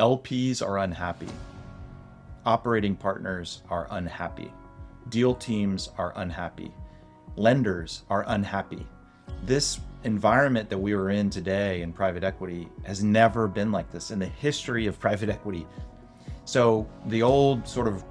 LPs are unhappy. Operating partners are unhappy. Deal teams are unhappy. Lenders are unhappy. This environment that we are in today in private equity has never been like this in the history of private equity. So the old sort of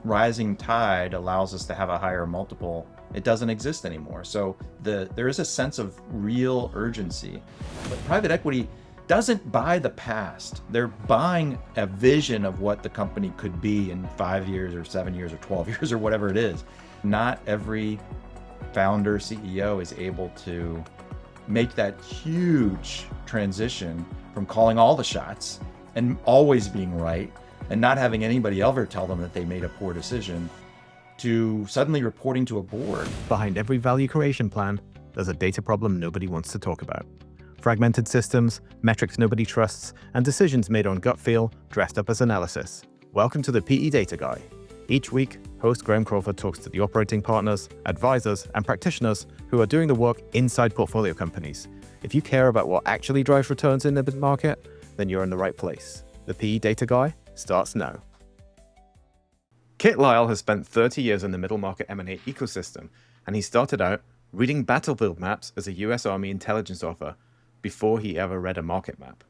rising tide allows us to have a higher multiple. It doesn't exist anymore. So there is a sense of real urgency. But private equity doesn't buy the past. They're buying a vision of what the company could be in 5 years or 7 years or 12 years or whatever it is. Not every founder, CEO is able to make that huge transition from calling all the shots and always being right and not having anybody ever tell them that they made a poor decision to suddenly reporting to a board. Behind every value creation plan, there's a data problem nobody wants to talk about. Fragmented systems, metrics nobody trusts, and decisions made on gut feel dressed up as analysis. Welcome to the PE Data Guy. Each week, host Graham Crawford talks to the operating partners, advisors, and practitioners who are doing the work inside portfolio companies. If you care about what actually drives returns in the market, then you're in the right place. The PE Data Guy starts now. Kit Lisle has spent 30 years in the middle market M&A ecosystem, and he started out reading battlefield maps as a US Army intelligence officer before he ever read a market map.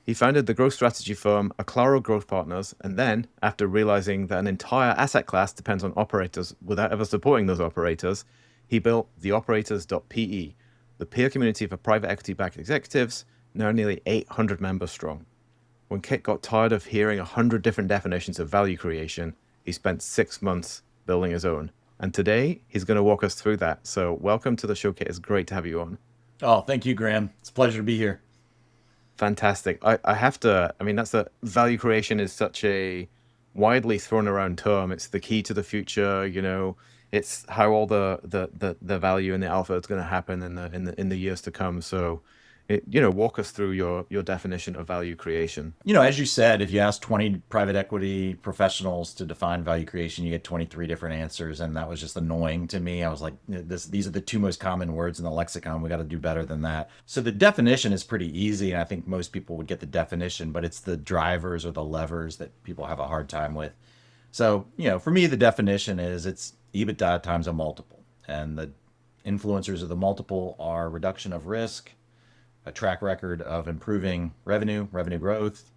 He founded the growth strategy firm Aclaro Growth Partners, and then, after realizing that an entire asset class depends on operators without ever supporting those operators, he built theoperators.pe, the peer community for private equity-backed executives, now nearly 800 members strong. When Kit got tired of hearing 100 different definitions of value creation, he spent 6 months building his own. And today, he's going to walk us through that. So welcome to the show, Kit. It's great to have you on. Oh, thank you, Graham. It's a pleasure to be here. Fantastic. I have to, that's a value creation is such a widely thrown around term. It's the key to the future, it's how all the value and the alpha is going to happen in the years to come. So walk us through your definition of value creation. As you said, if you ask 20 private equity professionals to define value creation, you get 23 different answers. And that was just annoying to me. I was like, these are the two most common words in the lexicon. We got to do better than that. So the definition is pretty easy. And I think most people would get the definition, but it's the drivers or the levers that people have a hard time with. So, for me, the definition is it's EBITDA times a multiple. And the influencers of the multiple are reduction of risk, a track record of improving revenue growth,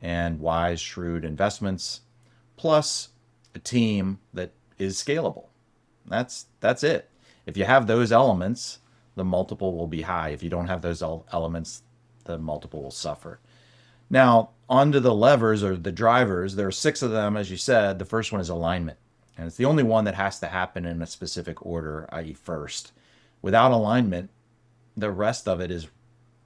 and wise, shrewd investments, plus a team that is scalable. That's it. If you have those elements, the multiple will be high. If you don't have those elements, the multiple will suffer. Now, onto the levers or the drivers. There are 6 of them, as you said. The first one is alignment. And it's the only one that has to happen in a specific order, i.e. first. Without alignment, the rest of it is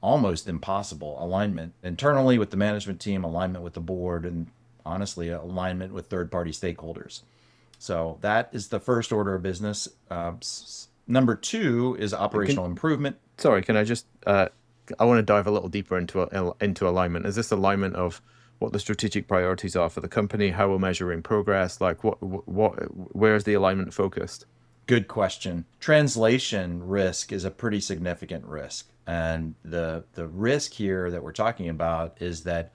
almost impossible. Alignment internally with the management team, alignment with the board, and honestly, alignment with third-party stakeholders. So that is the first order of business. Number 2 is operational improvement. Sorry, can I just, I want to dive a little deeper into alignment. Is this alignment of what the strategic priorities are for the company, how we're measuring progress, like where's the alignment focused? Good question. Translation risk is a pretty significant risk. And the risk here that we're talking about is that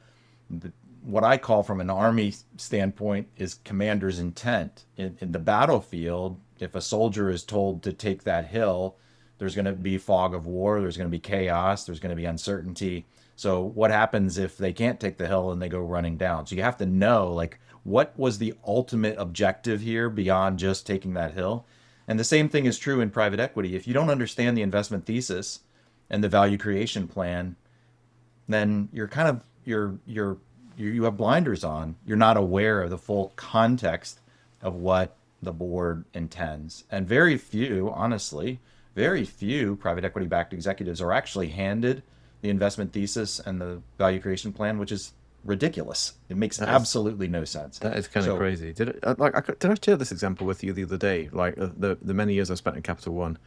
what I call from an Army standpoint is commander's intent. In the battlefield, if a soldier is told to take that hill, there's going to be fog of war, there's going to be chaos, there's going to be uncertainty. So what happens if they can't take the hill and they go running down? So you have to know, what was the ultimate objective here beyond just taking that hill? And the same thing is true in private equity. If you don't understand the investment thesis and the value creation plan, then you're you have blinders on. You're not aware of the full context of what the board intends. And very few private equity backed executives are actually handed the investment thesis and the value creation plan, which is ridiculous. It makes absolutely no sense. That is kind of crazy. Did I share this example with you the other day? The many years I spent at Capital One.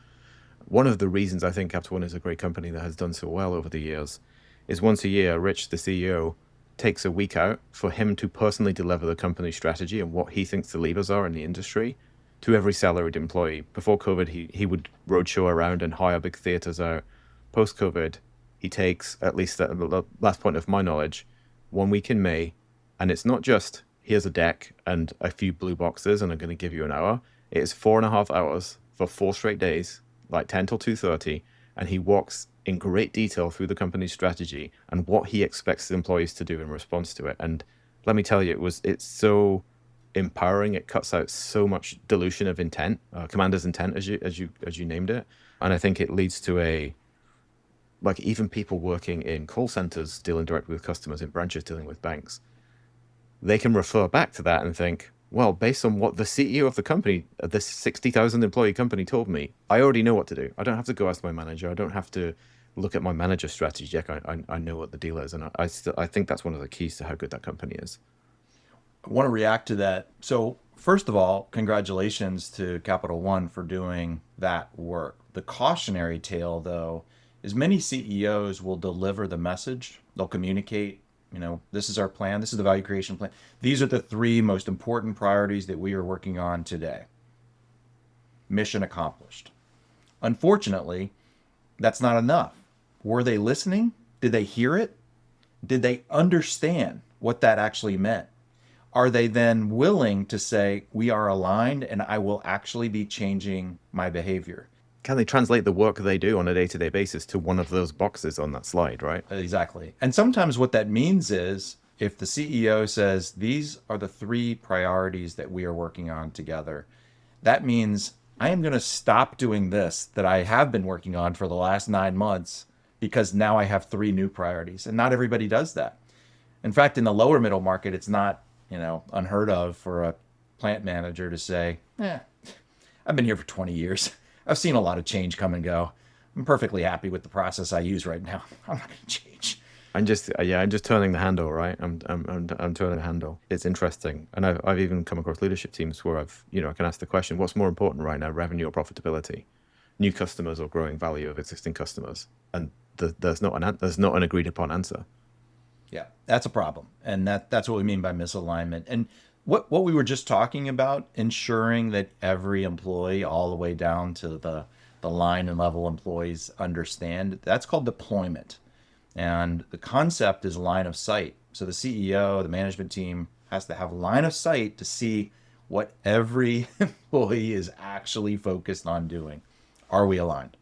One of the reasons I think Capital One is a great company that has done so well over the years is once a year, Rich, the CEO, takes a week out for him to personally deliver the company strategy and what he thinks the levers are in the industry to every salaried employee. Before COVID, he would roadshow around and hire big theaters out. Post-COVID, he takes, at least at the last point of my knowledge, 1 week in May, and it's not just here's a deck and a few blue boxes and I'm going to give you an hour. It's 4.5 hours for 4 straight days, like 10 till 2:30, and he walks in great detail through the company's strategy and what he expects the employees to do in response to it. And let me tell you, it's so empowering. It cuts out so much dilution of intent, commander's intent, as you named it. And I think it leads to like even people working in call centers dealing directly with customers, in branches dealing with banks, they can refer back to that and think, well, based on what the CEO of the company, this 60,000 employee company told me, I already know what to do. I don't have to go ask my manager. I don't have to look at my manager's strategy deck. I know what the deal is. And I think that's one of the keys to how good that company is. I want to react to that. So first of all, congratulations to Capital One for doing that work. The cautionary tale, though, is many CEOs will deliver the message. They'll communicate, this is our plan. This is the value creation plan. These are the 3 most important priorities that we are working on today. Mission accomplished. Unfortunately, that's not enough. Were they listening? Did they hear it? Did they understand what that actually meant? Are they then willing to say, we are aligned and I will actually be changing my behavior? Can they translate the work they do on a day-to-day basis to one of those boxes on that slide, right? Exactly. And sometimes what that means is if the CEO says, these are the 3 priorities that we are working on together, that means I am going to stop doing this that I have been working on for the last 9 months because now I have 3 new priorities. And not everybody does that. In fact, in the lower middle market, it's not, unheard of for a plant manager to say, I've been here for 20 years. I've seen a lot of change come and go. I'm perfectly happy with the process I use right now. I'm not going to change. I'm just turning the handle, right? I'm turning the handle. It's interesting, and I've even come across leadership teams where I can ask the question, what's more important right now, revenue or profitability, new customers or growing value of existing customers, and there's not an agreed upon answer. Yeah, that's a problem, and that's what we mean by misalignment. And what we were just talking about, ensuring that every employee, all the way down to the line and level employees, understand, that's called deployment. And the concept is line of sight. So the CEO, the management team has to have line of sight to see what every employee is actually focused on doing. Are we aligned?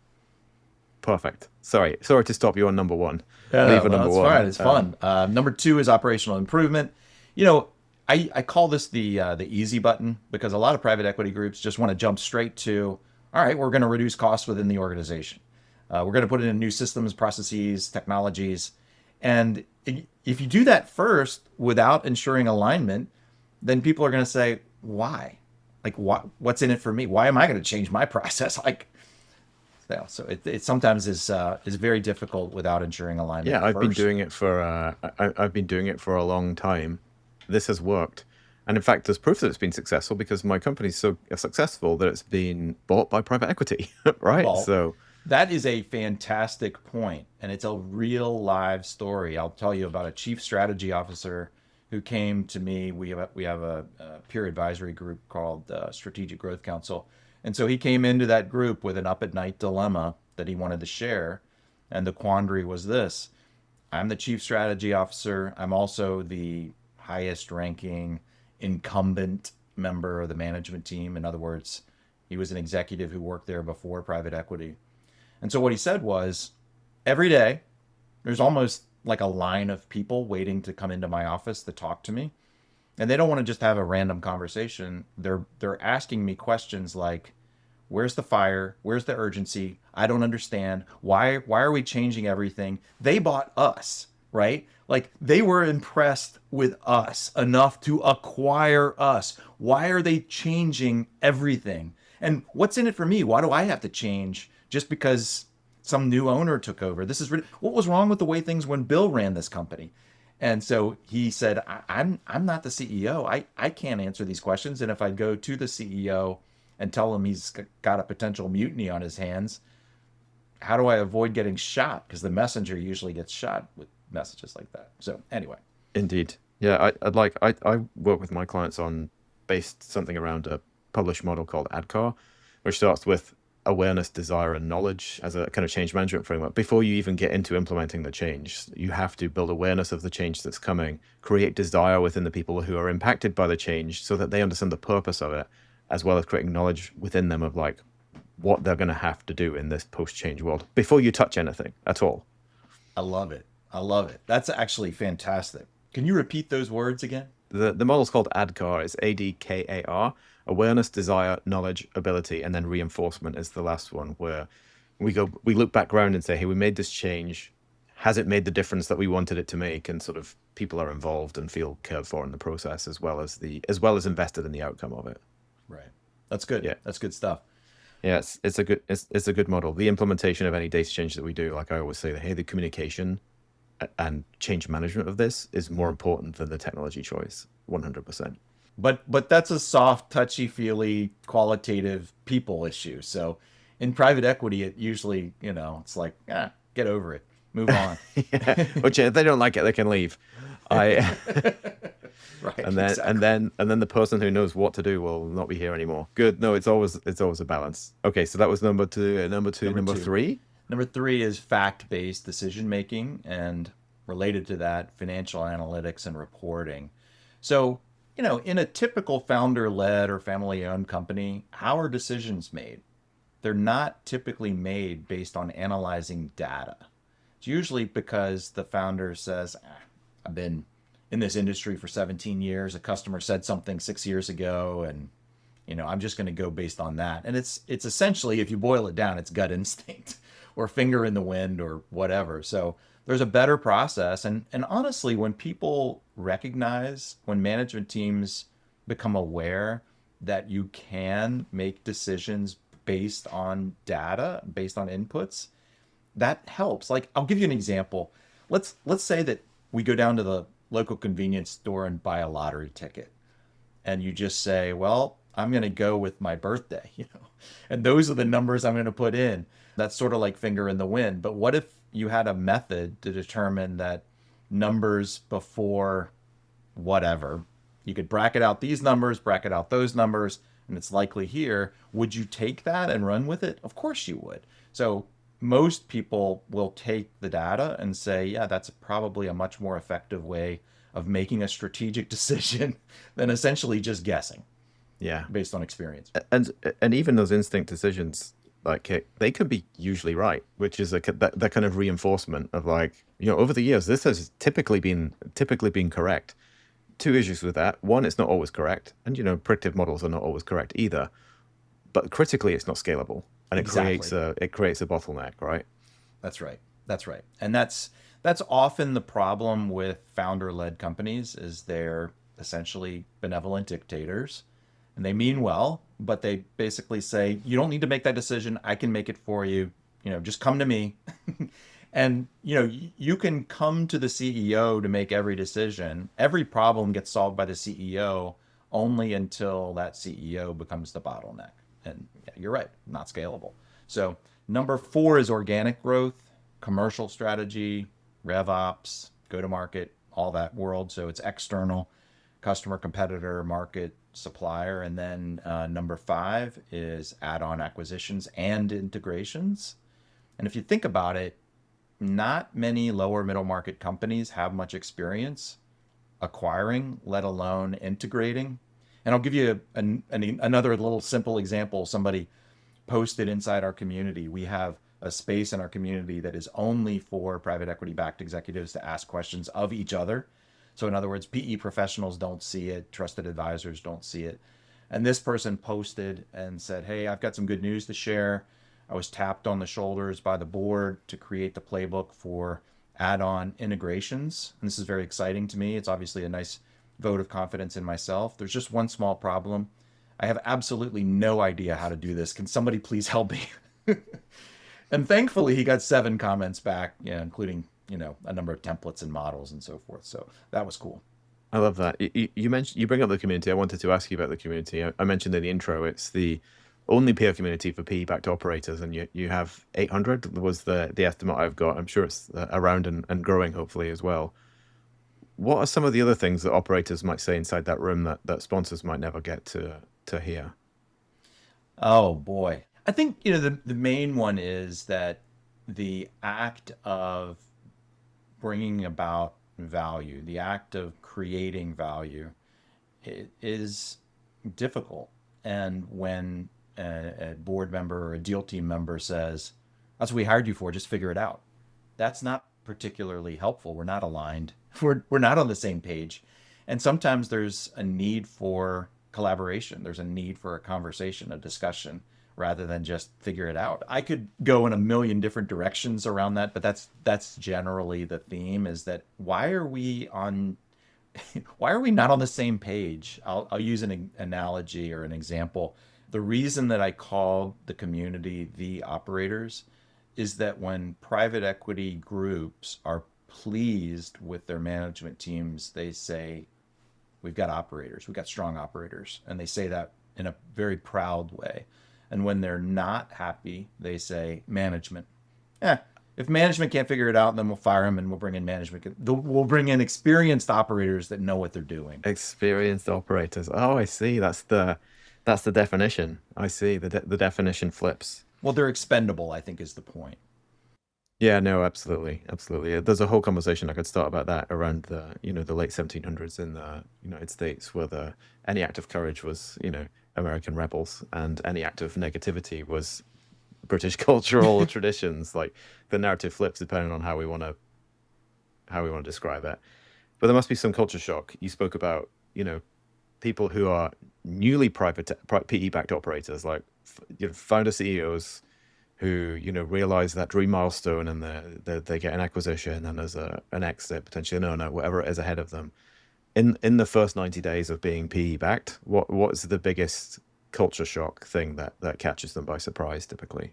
Perfect. Sorry to stop you on number 1. Yeah, Leave well, number it's 1. fine. It's fun. Number 2 is operational improvement. I call this the easy button because a lot of private equity groups just want to jump straight to, all right, we're going to reduce costs within the organization. We're going to put in new systems, processes, technologies. And if you do that first without ensuring alignment, then people are going to say, why? Like, what's in it for me? Why am I going to change my process? So it sometimes is very difficult without ensuring alignment. Yeah, I've first. been doing it for I've been doing it for a long time. This has worked, and in fact, there's proof that it's been successful because my company's so successful that it's been bought by private equity, right? Well, So that is a fantastic point, and it's a real live story. I'll tell you about a chief strategy officer who came to me. We have a peer advisory group called Strategic Growth Council, and so he came into that group with an up at night dilemma that he wanted to share, and the quandary was this: I'm the chief strategy officer. I'm also the highest ranking incumbent member of the management team. In other words, he was an executive who worked there before private equity. And so what he said was, every day, there's almost like a line of people waiting to come into my office to talk to me. And they don't want to just have a random conversation. They're asking me questions like, where's the fire? Where's the urgency? I don't understand. Why are we changing everything? They bought us, right? Like they were impressed with us enough to acquire us. Why are they changing everything? And what's in it for me? Why do I have to change just because some new owner took over? What was wrong with the way things when Bill ran this company? And so he said, I'm not the CEO. I can't answer these questions. And if I go to the CEO and tell him he's got a potential mutiny on his hands, how do I avoid getting shot? Because the messenger usually gets shot with messages like that. So anyway. indeed, yeah, I work with my clients on based something around a published model called ADCAR, which starts with awareness, desire, and knowledge as a kind of change management framework. Before you even get into implementing the change, you have to build awareness of the change that's coming, create desire within the people who are impacted by the change so that they understand the purpose of it, as well as creating knowledge within them of like what they're going to have to do in this post-change world before you touch anything at all. I love it. I love it. That's actually fantastic. Can you repeat those words again? The model's called ADKAR. It's ADKAR. Awareness, desire, knowledge, ability, and then reinforcement is the last one, where we look back around and say, hey, we made this change. Has it made the difference that we wanted it to make? And sort of people are involved and feel cared for in the process, as well as invested in the outcome of it. Right. That's good. Yeah. That's good stuff. Yeah, it's a good model. The implementation of any data change that we do, like I always say, hey, the communication and change management of this is more important than the technology choice, 100%. But that's a soft, touchy-feely, qualitative people issue. So in private equity, it usually, it's like, get over it, move on. Yeah. Which if they don't like it, they can leave. Right. And then exactly. and then the person who knows what to do will not be here anymore. Good. No, it's always a balance. Okay, so that was number two. Number three. Number three is fact-based decision making, and related to that, financial analytics and reporting. So, in a typical founder-led or family-owned company, how are decisions made? They're not typically made based on analyzing data. It's usually because the founder says, I've been in this industry for 17 years. A customer said something 6 years ago, and I'm just going to go based on that. And it's essentially, if you boil it down, it's gut instinct or finger in the wind or whatever. So there's a better process. And honestly, when people recognize, when management teams become aware that you can make decisions based on data, based on inputs, that helps. Like, I'll give you an example. Let's say that we go down to the local convenience store and buy a lottery ticket. And you just say, well, I'm going to go with my birthday, and those are the numbers I'm going to put in. That's sort of like finger in the wind. But what if you had a method to determine that numbers before whatever, you could bracket out these numbers, bracket out those numbers, and it's likely here. Would you take that and run with it? Of course you would. So most people will take the data and say, yeah, that's probably a much more effective way of making a strategic decision than essentially just guessing. Yeah, based on experience. And even those instinct decisions, like they can be usually right, which is that kind of reinforcement of like, over the years, this has typically been correct. Two issues with that. One, it's not always correct. And, predictive models are not always correct either. But critically, it's not scalable. And it creates a bottleneck, right? That's right. That's right. And that's often the problem with founder-led companies is they're essentially benevolent dictators. And they mean well, but they basically say, you don't need to make that decision. I can make it for you. Just come to me. And, you can come to the CEO to make every decision. Every problem gets solved by the CEO only until that CEO becomes the bottleneck. And yeah, you're right, not scalable. So number 4 is organic growth, commercial strategy, RevOps, go-to-market, all that world. So it's external, customer, competitor, market, supplier. And then number 5 is add-on acquisitions and integrations. And if you think about it, not many lower middle market companies have much experience acquiring, let alone integrating. And I'll give you another little simple example. Somebody posted inside our community. We have a space in our community that is only for private equity backed executives to ask questions of each other. So in other words, PE professionals don't see it, trusted advisors don't see it. And this person posted and said, hey, I've got some good news to share. I was tapped on the shoulders by the board to create the playbook for add-on integrations. And this is very exciting to me. It's obviously a nice vote of confidence in myself. There's just one small problem. I have absolutely no idea how to do this. Can somebody please help me? And thankfully, he got 7 comments back, including a number of templates and models and so forth. So that was cool. I love that. You mentioned, you bring up the community. I wanted to ask you about the community. I mentioned in the intro, it's the only peer community for PE-backed operators, and you have 800 was the estimate I've got. I'm sure it's around and growing, hopefully, as well. What are some of the other things that operators might say inside that room that sponsors might never get to hear? Oh boy. I think, the main one is that the act of bringing about value, the act of creating value, it is difficult. And when a board member or a deal team member says, "That's what we hired you for, just figure it out," that's not particularly helpful. We're not aligned. We're not on the same page. And sometimes there's a need for collaboration. There's a need for a conversation, a discussion, rather than just figure it out. I could go in a million different directions around that, but that's generally the theme, is that why are we not on the same page? I'll use an analogy or an example. The reason that I call the community the operators is that when private equity groups are pleased with their management teams, they say, "We've got operators, we've got strong operators." And they say that in a very proud way. And when they're not happy, they say, "Management. Eh, if management can't figure it out, then we'll fire them and we'll bring in management. We'll bring in experienced operators that know what they're doing." Experienced operators. Oh, I see. That's the definition. I see. The definition flips. Well, they're expendable, I think, is the point. Yeah, no, absolutely, absolutely. There's a whole conversation I could start about that around the late 1700s in the United States, where any act of courage was, American rebels, and any act of negativity was British cultural traditions. Like the narrative flips depending on how we want to describe it. But there must be some culture shock. You spoke about, people who are newly PE-backed operators, like founder CEOs who realize that dream milestone, and they get an acquisition, and there's an exit, potentially an earnout, whatever it is ahead of them. In the first 90 days of being PE backed, what's the biggest culture shock thing that catches them by surprise typically?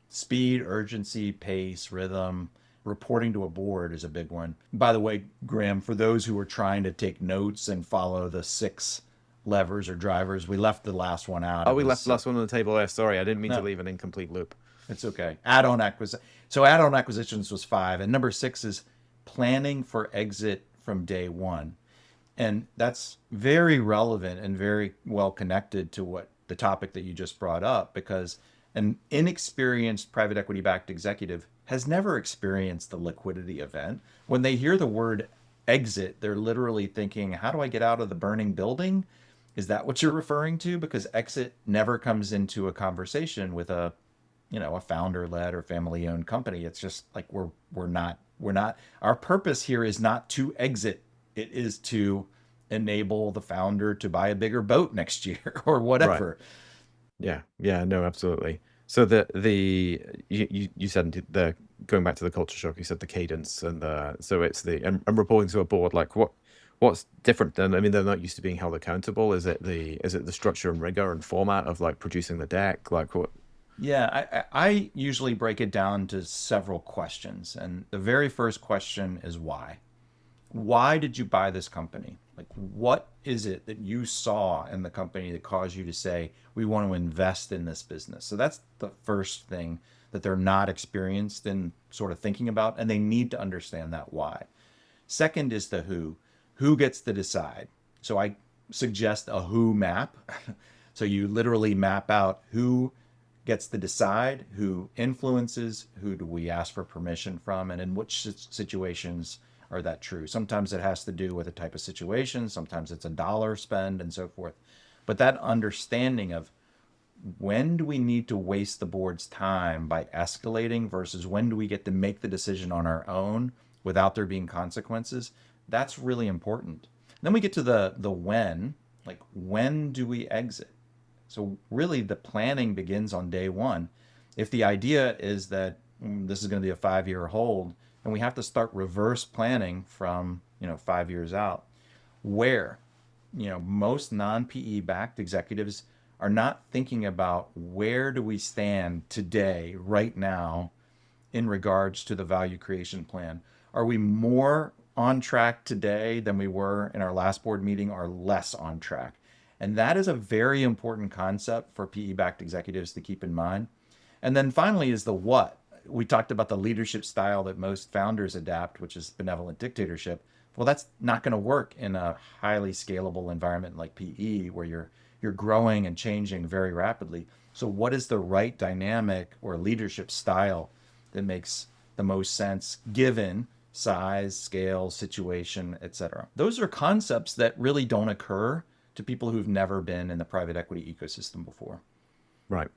Speed, urgency, pace, rhythm. Reporting to a board is a big one. By the way, Graham, for those who are trying to take notes and follow the 6 levers or drivers, we left the last one out. Oh, we left the last one on the table there. Sorry, I didn't mean to No, leave an incomplete loop. it's okay. Add-on acquisition. So add-on acquisitions was 5, and number 6 is planning for exit from day one. And that's very relevant and very well connected to what the topic that you just brought up, because an inexperienced private equity backed executive has never experienced the liquidity event. When they hear the word exit, they're literally thinking, "How do I get out of the burning building?" Is that what you're referring to? Because exit never comes into a conversation with a founder led or family owned company. It's just like we're not our purpose here is not to exit. It is to enable the founder to buy a bigger boat next year or Right. whatever. Yeah. Yeah. No, absolutely. So you said the going back to the culture shock, you said the cadence, and so it's and reporting to a board, like what's different then? I mean, they're not used to being held accountable. Is it the structure and rigor and format of like producing the deck? Like what? Yeah, I usually break it down to several questions. And the very first question is why? Why did you buy this company? Like, what is it that you saw in the company that caused you to say, "We want to invest in this business"? So that's the first thing that they're not experienced in sort of thinking about, and they need to understand that why. Second is the who. Who gets to decide? So I suggest a who map. So you literally map out who gets to decide, who influences, who do we ask for permission from, and in which situations are that true. Sometimes it has to do with a type of situation, sometimes it's a dollar spend, and so forth. But that understanding of when do we need to waste the board's time by escalating versus when do we get to make the decision on our own without there being consequences, that's really important. Then we get to the when, like when do we exit? So really the planning begins on day one. If the idea is that this is going to be a 5-year hold, and we have to start reverse planning from 5 years out, where most non-PE backed executives are not thinking about where do we stand today, right now, in regards to the value creation plan. Are we more on track today than we were in our last board meeting, or less on track? And that is a very important concept for PE backed executives to keep in mind. And then finally is the what. We talked about the leadership style that most founders adapt, which is benevolent dictatorship. Well, that's not going to work in a highly scalable environment like PE, where you're you're growing and changing very rapidly. So what is the right dynamic or leadership style that makes the most sense given size, scale, situation, etc.? Those are concepts that really don't occur to people who've never been in the private equity ecosystem before. Right.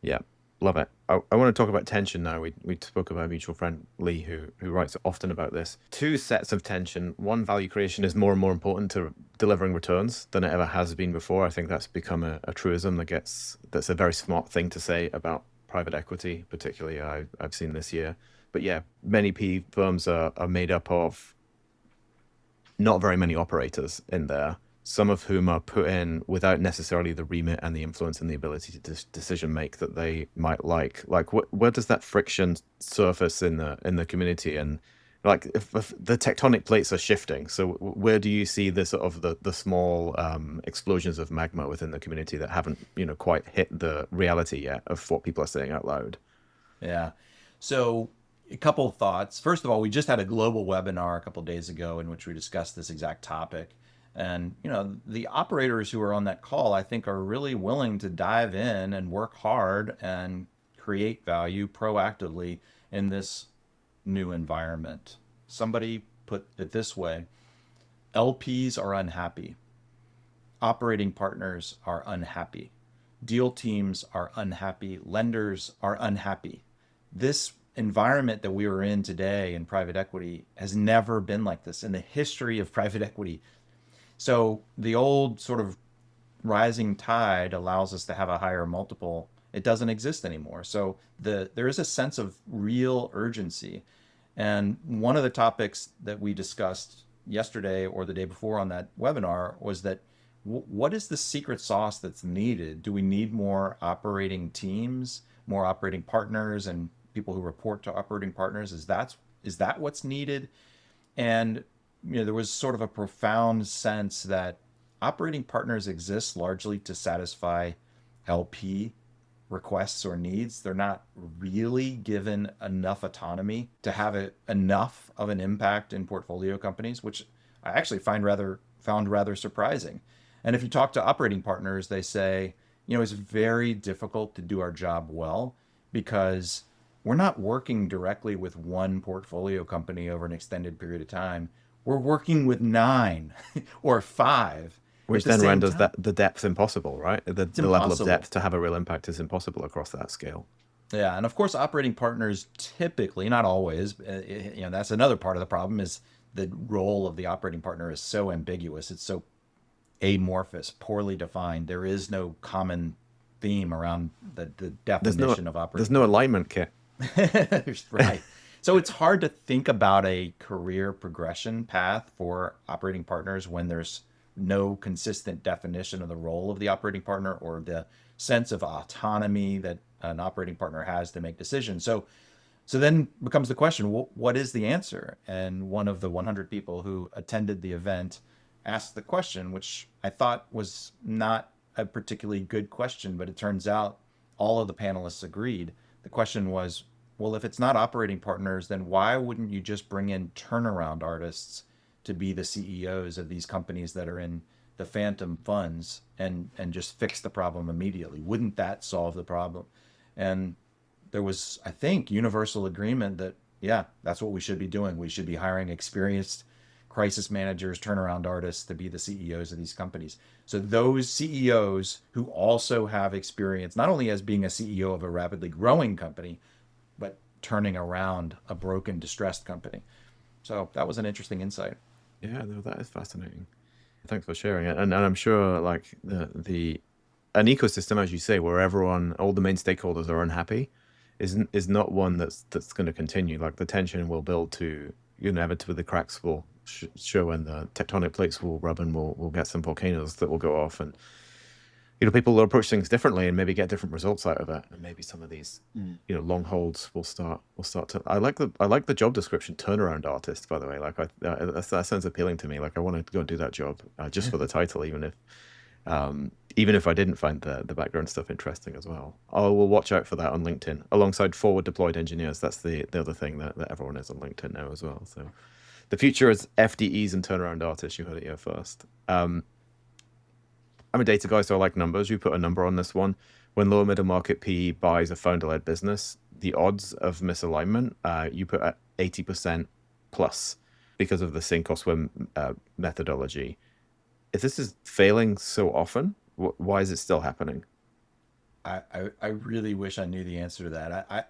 Yeah. Love it. I want to talk about tension now. We spoke about a mutual friend, Lee, who writes often about this. Two sets of tension. One, value creation is more and more important to delivering returns than it ever has been before. I think that's become a truism that's a very smart thing to say about private equity, particularly I've seen this year. But yeah, many PE firms are made up of not very many operators in there, some of whom are put in without necessarily the remit and the influence and the ability to decision make that they might like. Like, where does that friction surface in the community? And like, if the tectonic plates are shifting, so where do you see the sort of the small explosions of magma within the community that haven't quite hit the reality yet of what people are saying out loud? Yeah. So a couple of thoughts. First of all, we just had a global webinar a couple of days ago in which we discussed this exact topic. And, the operators who are on that call, I think, are really willing to dive in and work hard and create value proactively in this new environment. Somebody put it this way: LPs are unhappy, operating partners are unhappy, deal teams are unhappy, lenders are unhappy. This environment that we are in today in private equity has never been like this in the history of private equity. So the old sort of rising tide allows us to have a higher multiple. It doesn't exist anymore. So there is a sense of real urgency. And one of the topics that we discussed yesterday or the day before on that webinar was that what is the secret sauce that's needed? Do we need more operating teams, more operating partners, and people who report to operating partners? Is that what's needed? And there was sort of a profound sense that operating partners exist largely to satisfy LP requests or needs. They're not really given enough autonomy to have enough of an impact in portfolio companies, which I actually found rather surprising. And if you talk to operating partners, they say, it's very difficult to do our job well because we're not working directly with one portfolio company over an extended period of time. We're working with 9 or 5. Which then renders the depth impossible, right? The level of depth to have a real impact is impossible across that scale. Yeah, and of course, operating partners typically, not always, that's another part of the problem, is the role of the operating partner is so ambiguous. It's so amorphous, poorly defined. There is no common theme around the definition of operating. There's no alignment, Kit. Right. So it's hard to think about a career progression path for operating partners when there's no consistent definition of the role of the operating partner or the sense of autonomy that an operating partner has to make decisions. So then becomes the question, what is the answer? And one of the 100 people who attended the event asked the question, which I thought was not a particularly good question, but it turns out all of the panelists agreed. The question was, well, if it's not operating partners, then why wouldn't you just bring in turnaround artists to be the CEOs of these companies that are in the phantom funds and just fix the problem immediately? Wouldn't that solve the problem? And there was, I think, universal agreement that, yeah, that's what we should be doing. We should be hiring experienced crisis managers, turnaround artists to be the CEOs of these companies. So those CEOs who also have experience, not only as being a CEO of a rapidly growing company, but turning around a broken, distressed company. So that was an interesting insight. Yeah, no, that is fascinating. Thanks for sharing it. And I'm sure like an ecosystem, as you say, where all the main stakeholders are unhappy is not one that's going to continue. Like the tension will build to inevitably the cracks will show and the tectonic plates will rub and we'll get some volcanoes that will go off and people will approach things differently and maybe get different results out of it. And maybe some of these, long holds will start to. I like the job description, turnaround artist. By the way, like that sounds appealing to me. Like I want to go and do that job just for the title, even if I didn't find the background stuff interesting as well. I will watch out for that on LinkedIn alongside forward deployed engineers. That's the other thing that everyone is on LinkedIn now as well. So the future is FDEs and turnaround artists. You heard it here first. I'm a data guy, so I like numbers. You put a number on this one. When lower middle market PE buys a founder-led business, the odds of misalignment, you put at 80% plus because of the sink or swim methodology. If this is failing so often, why is it still happening? I really wish I knew the answer to that.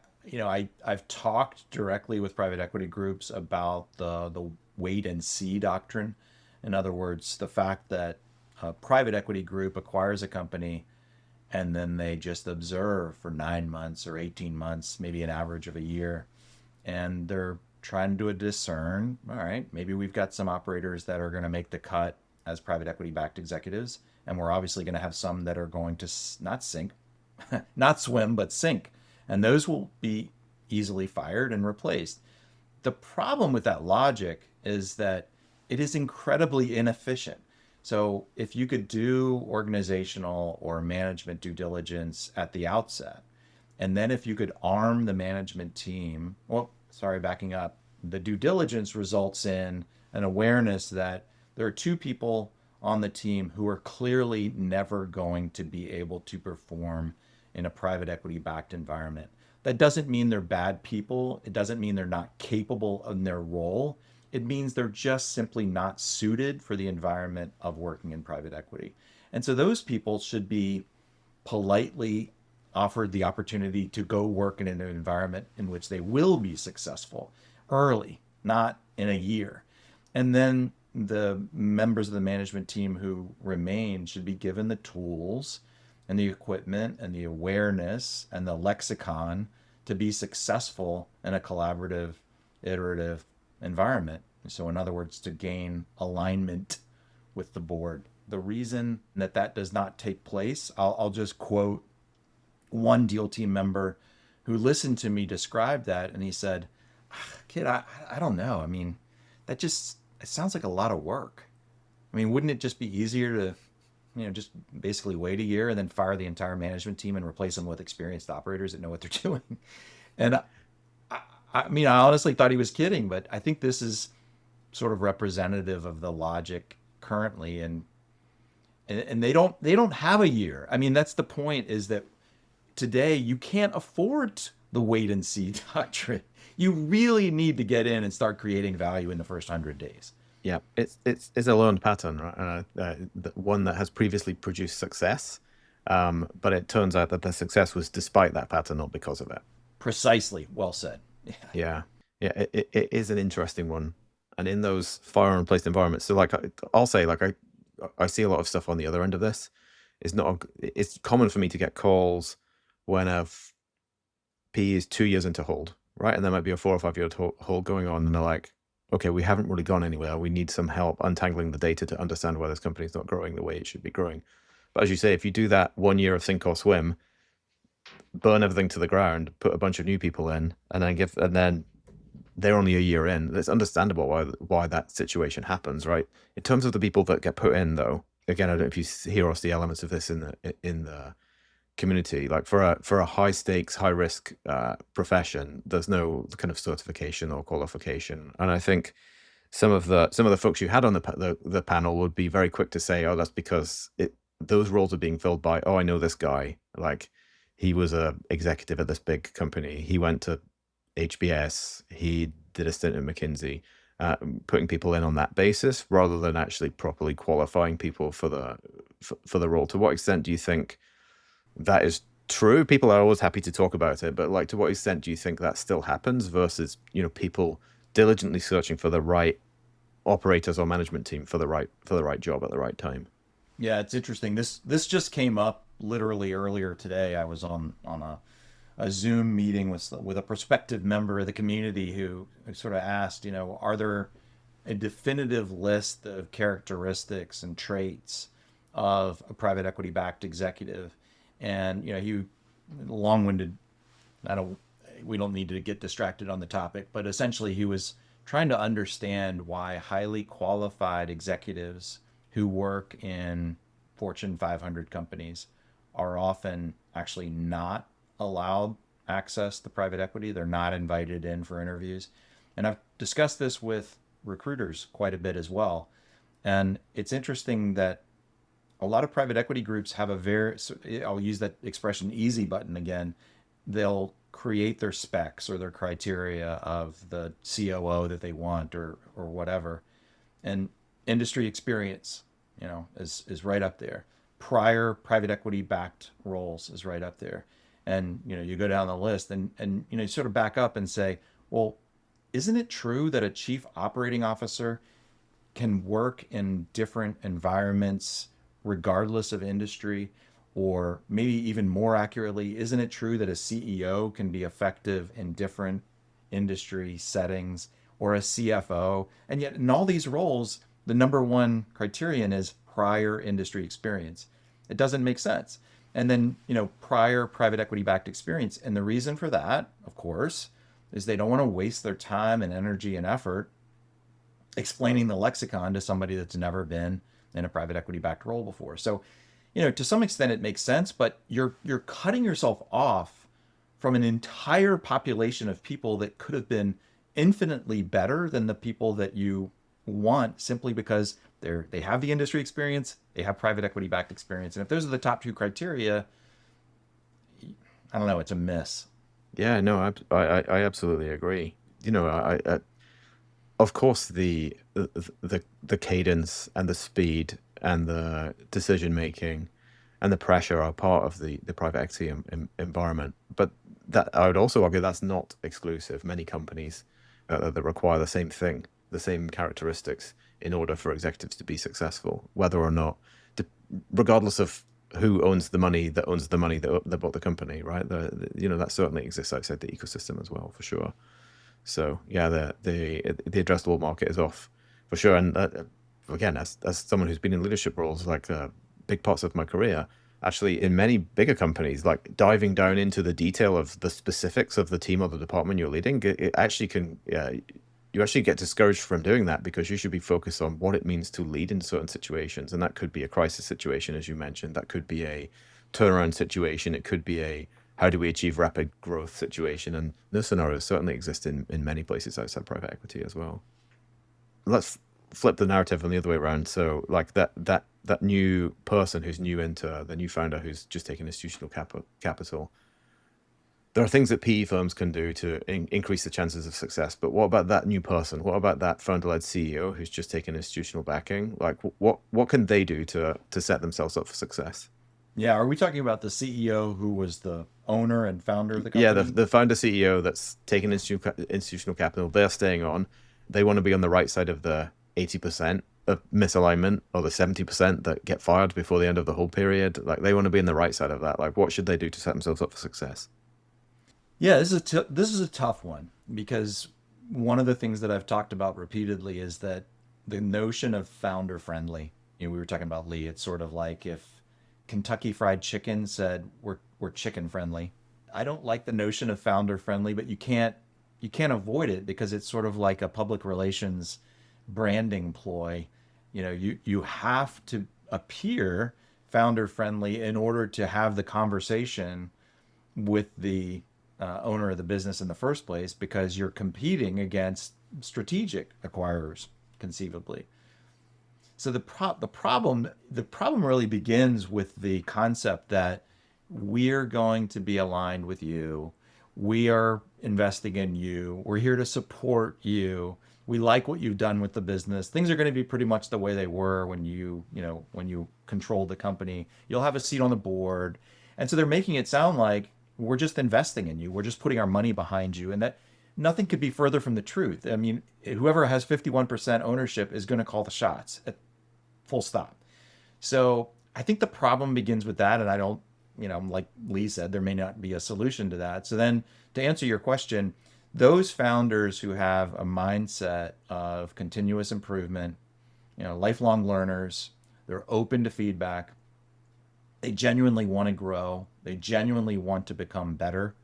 I've talked directly with private equity groups about the wait and see doctrine. In other words, the fact that a private equity group acquires a company and then they just observe for 9 months or 18 months, maybe an average of a year, and they're trying to discern, all right, maybe we've got some operators that are going to make the cut as private equity backed executives, and we're obviously going to have some that are going to not sink, not swim, but sink. And those will be easily fired and replaced. The problem with that logic is that it is incredibly inefficient. So if you could do organizational or management due diligence at the outset, and then if you could arm the management team, well, sorry, backing up, the due diligence results in an awareness that there are two people on the team who are clearly never going to be able to perform in a private equity backed environment. That doesn't mean they're bad people. It doesn't mean they're not capable in their role. It means they're just simply not suited for the environment of working in private equity. And so those people should be politely offered the opportunity to go work in an environment in which they will be successful early, not in a year. And then the members of the management team who remain should be given the tools and the equipment and the awareness and the lexicon to be successful in a collaborative, iterative environment. So, in other words, to gain alignment with the board. The reason that that does not take place, I'll just quote one deal team member who listened to me describe that, and he said, "Kid, I don't know. I mean, that just it sounds like a lot of work. I mean, wouldn't it just be easier to, just basically wait a year and then fire the entire management team and replace them with experienced operators that know what they're doing?" And I mean, I honestly thought he was kidding, but I think this is sort of representative of the logic currently, and they don't have a year. I mean, that's the point, is that today you can't afford the wait and see doctrine. You really need to get in and start creating value in the first 100 days. Yeah, it's a learned pattern, right? One that has previously produced success, but it turns out that the success was despite that pattern, not because of it. Precisely. Well said. Yeah, yeah, it is an interesting one, and in those fire and placed environments. So, like, I'll say, like, I see a lot of stuff on the other end of this. It's common for me to get calls when a PE is 2 years into hold, right? And there might be a 4 or 5 year hold going on, and they're like, okay, we haven't really gone anywhere. We need some help untangling the data to understand why this company is not growing the way it should be growing. But as you say, if you do that 1 year of sink or swim, burn everything to the ground, put a bunch of new people in, and then they're only a year in. It's understandable why that situation happens, right? In terms of the people that get put in, though, again, I don't know if you hear or see elements of this in the community. Like for a high stakes, high risk profession, there's no kind of certification or qualification, and I think some of the folks you had on the panel would be very quick to say, oh, that's because those roles are being filled by, oh, I know this guy, like he was a executive at this big company, he went to HBS, he did a stint at McKinsey, putting people in on that basis rather than actually properly qualifying people for the role. To what extent do you think that is true? People are always happy to talk about it, but like, to what extent do you think that still happens versus, people diligently searching for the right operators or management team for the right job at the right time? Yeah, it's interesting. This just came up literally earlier today. I was on a Zoom meeting with a prospective member of the community who sort of asked, are there a definitive list of characteristics and traits of a private equity backed executive? And he long-winded. We don't need to get distracted on the topic, but essentially he was trying to understand why highly qualified executives who work in Fortune 500 companies are often actually not allowed access to private equity. They're not invited in for interviews. And I've discussed this with recruiters quite a bit as well. And it's interesting that a lot of private equity groups have a I'll use that expression, easy button again. They'll create their specs or their criteria of the COO that they want, or whatever. And industry experience, is right up there. Prior private equity backed roles is right up there. And, you go down the list, and, you sort of back up and say, well, isn't it true that a chief operating officer can work in different environments regardless of industry? Or maybe even more accurately, isn't it true that a CEO can be effective in different industry settings, or a CFO? And yet, in all these roles, the number one criterion is prior industry experience. It doesn't make sense. And then, prior private equity backed experience. And the reason for that, of course, is they don't want to waste their time and energy and effort explaining the lexicon to somebody that's never been in a private equity backed role before. So, to some extent it makes sense, but you're cutting yourself off from an entire population of people that could have been infinitely better than the people that you want, simply because they have the industry experience, they have private equity backed experience. And if those are the top two criteria, I don't know, it's a miss. Yeah, no, I absolutely agree. Of course, the cadence and the speed and the decision making and the pressure are part of the private equity environment. But that, I would also argue, that's not exclusive. Many companies that require the same thing, the same characteristics, in order for executives to be successful, whether or not, regardless of who owns the money that bought the company, right? That certainly exists outside the ecosystem as well, for sure. So yeah, the addressable market is off for sure. And again, as someone who's been in leadership roles, like big parts of my career, actually in many bigger companies, like diving down into the detail of the specifics of the team or the department you're leading, it actually can, you actually get discouraged from doing that, because you should be focused on what it means to lead in certain situations. And that could be a crisis situation, as you mentioned. That could be a turnaround situation. It could be a how do we achieve rapid growth situation. And those scenarios certainly exist in many places outside private equity as well. Let's flip the narrative on the other way around. So like that new person who's new into the new founder who's just taken institutional capital, there are things that PE firms can do to increase the chances of success. But what about that new person? What about that founder-led CEO who's just taken institutional backing? Like, what can they do to set themselves up for success? Yeah, are we talking about the CEO who was the owner and founder of the Yeah, company? the founder CEO that's taken institutional capital, they're staying on. They want to be on the right side of the 80% of misalignment, or the 70% that get fired before the end of the whole period. Like, they want to be in the right side of that. Like, what should they do to set themselves up for success? Yeah, this is a tough one, because one of the things that I've talked about repeatedly is that the notion of founder friendly. We were talking about Lee. It's sort of like if Kentucky Fried Chicken said we're chicken friendly. I don't like the notion of founder friendly, but you can't avoid it, because it's sort of like a public relations branding ploy. You have to appear founder friendly in order to have the conversation with the owner of the business in the first place, because you're competing against strategic acquirers, conceivably. So the problem really begins with the concept that we're going to be aligned with you. We are investing in you. We're here to support you. We like what you've done with the business. Things are going to be pretty much the way they were when you controlled the company. You'll have a seat on the board. And so they're making it sound like we're just investing in you. We're just putting our money behind you. And that nothing could be further from the truth. I mean, whoever has 51% ownership is going to call the shots, at full stop. So I think the problem begins with that. And I don't, like Lee said, there may not be a solution to that. So then, to answer your question, those founders who have a mindset of continuous improvement, lifelong learners, they're open to feedback, they genuinely want to grow, they genuinely want to become better.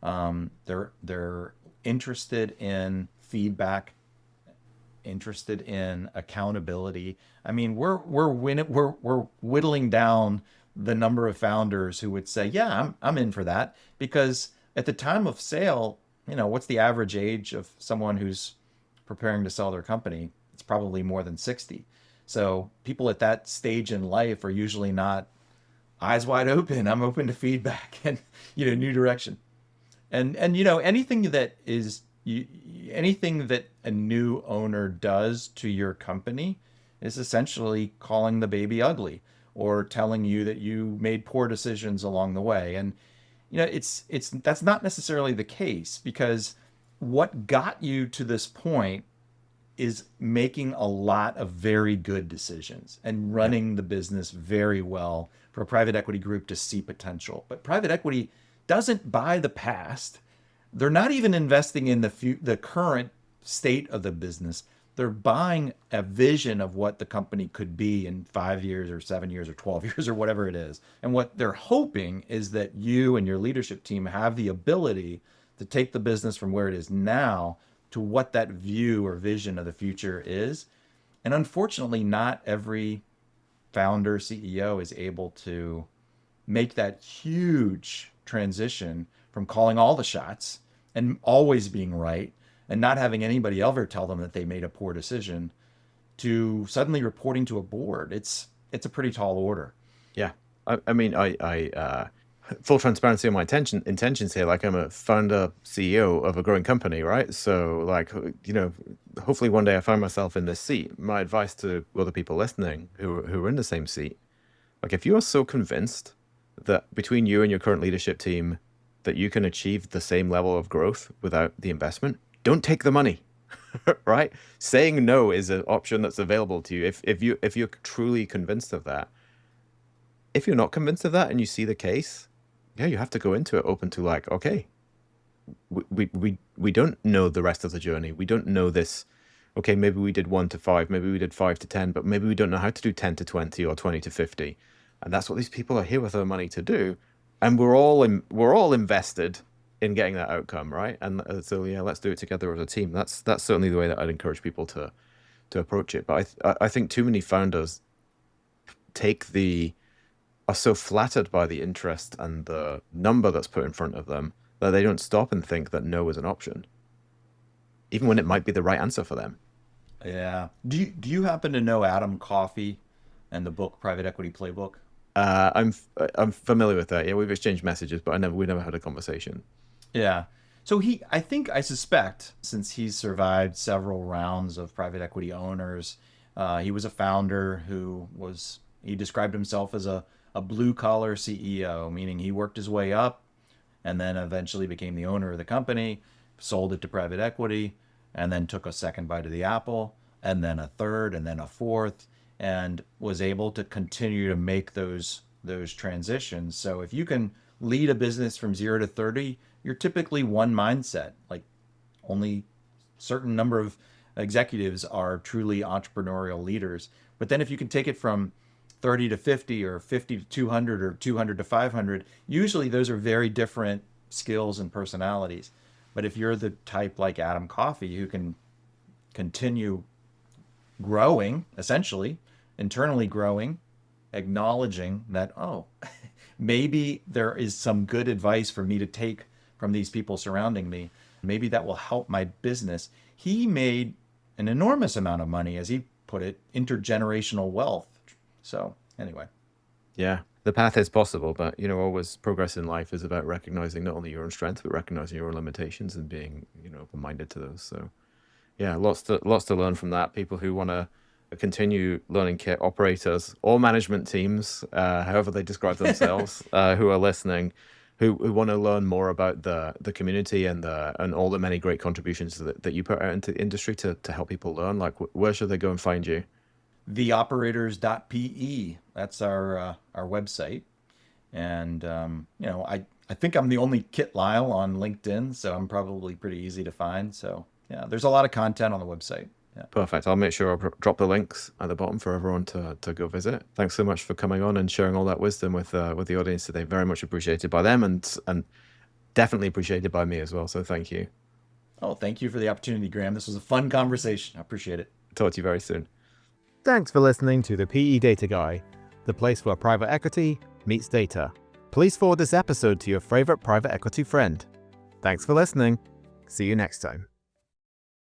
They're interested in feedback, interested in accountability. I mean, we're whittling down the number of founders who would say, "Yeah, I'm in for that," because at the time of sale, what's the average age of someone who's preparing to sell their company? It's probably more than 60. So people at that stage in life are usually not eyes wide open. I'm open to feedback and, new direction. And anything that anything that a new owner does to your company is essentially calling the baby ugly or telling you that you made poor decisions along the way. And it's that's not necessarily the case, because what got you to this point is making a lot of very good decisions and Yeah. running the business very well for a private equity group to see potential. But private equity doesn't buy the past. They're not even investing in the current state of the business. They're buying a vision of what the company could be in 5 years or 7 years or 12 years or whatever it is. And what they're hoping is that you and your leadership team have the ability to take the business from where it is now to what that view or vision of the future is. And unfortunately, not every founder, CEO is able to make that huge transition from calling all the shots and always being right and not having anybody ever tell them that they made a poor decision to suddenly reporting to a board. It's a pretty tall order. Yeah. I mean, full transparency on my intentions here. Like, I'm a founder CEO of a growing company, right? So, like, hopefully one day I find myself in this seat. My advice to other people listening who are in the same seat, like, if you are so convinced that between you and your current leadership team that you can achieve the same level of growth without the investment, don't take the money. Right? Saying no is an option that's available to you if you're truly convinced of that. If you're not convinced of that and you see the case, yeah, you have to go into it open to, like, okay, we don't know the rest of the journey. We don't know this. Okay, maybe we did 1 to 5, maybe we did 5 to 10, but maybe we don't know how to do 10 to 20 or 20 to 50. And that's what these people are here with their money to do. And we're all invested in getting that outcome, right? And so yeah, let's do it together as a team. That's certainly the way that I'd encourage people to approach it. But I think too many founders are so flattered by the interest and the number that's put in front of them that they don't stop and think that no is an option, even when it might be the right answer for them. Yeah. Do you happen to know Adam Coffey and the book Private Equity Playbook? I'm familiar with that. Yeah, we've exchanged messages, but we never had a conversation. Yeah. So I suspect, since he's survived several rounds of private equity owners, he was a founder he described himself as a blue collar CEO, meaning he worked his way up and then eventually became the owner of the company, sold it to private equity, and then took a second bite of the apple, and then a third, and then a fourth, and was able to continue to make those transitions. So if you can lead a business from 0 to 30, you're typically one mindset. Like, only certain number of executives are truly entrepreneurial leaders. But then if you can take it from 30 to 50 or 50 to 200 or 200 to 500, usually those are very different skills and personalities. But if you're the type like Adam Coffey, who can continue growing, essentially, internally growing, acknowledging that, oh, maybe there is some good advice for me to take from these people surrounding me. Maybe that will help my business. He made an enormous amount of money, as he put it, intergenerational wealth. So anyway. Yeah, the path is possible, but always progress in life is about recognizing not only your own strengths, but recognizing your own limitations and being, open-minded to those. So yeah, lots to learn from that. People who want to continue learning, Kit, operators or management teams, however they describe themselves, who are listening, who want to learn more about the community and all the many great contributions that you put out into the industry to help people learn, like, where should they go and find you? Theoperators.pe. That's our website. And I think I'm the only Kit Lisle on LinkedIn, so I'm probably pretty easy to find. So yeah, there's a lot of content on the website. Yeah. Perfect. I'll make sure I'll drop the links at the bottom for everyone to go visit. Thanks so much for coming on and sharing all that wisdom with the audience today. Very much appreciated by them and definitely appreciated by me as well. So thank you. Oh, thank you for the opportunity, Graham. This was a fun conversation. I appreciate it. Talk to you very soon. Thanks for listening to the PE Data Guy, the place where private equity meets data. Please forward this episode to your favorite private equity friend. Thanks for listening. See you next time.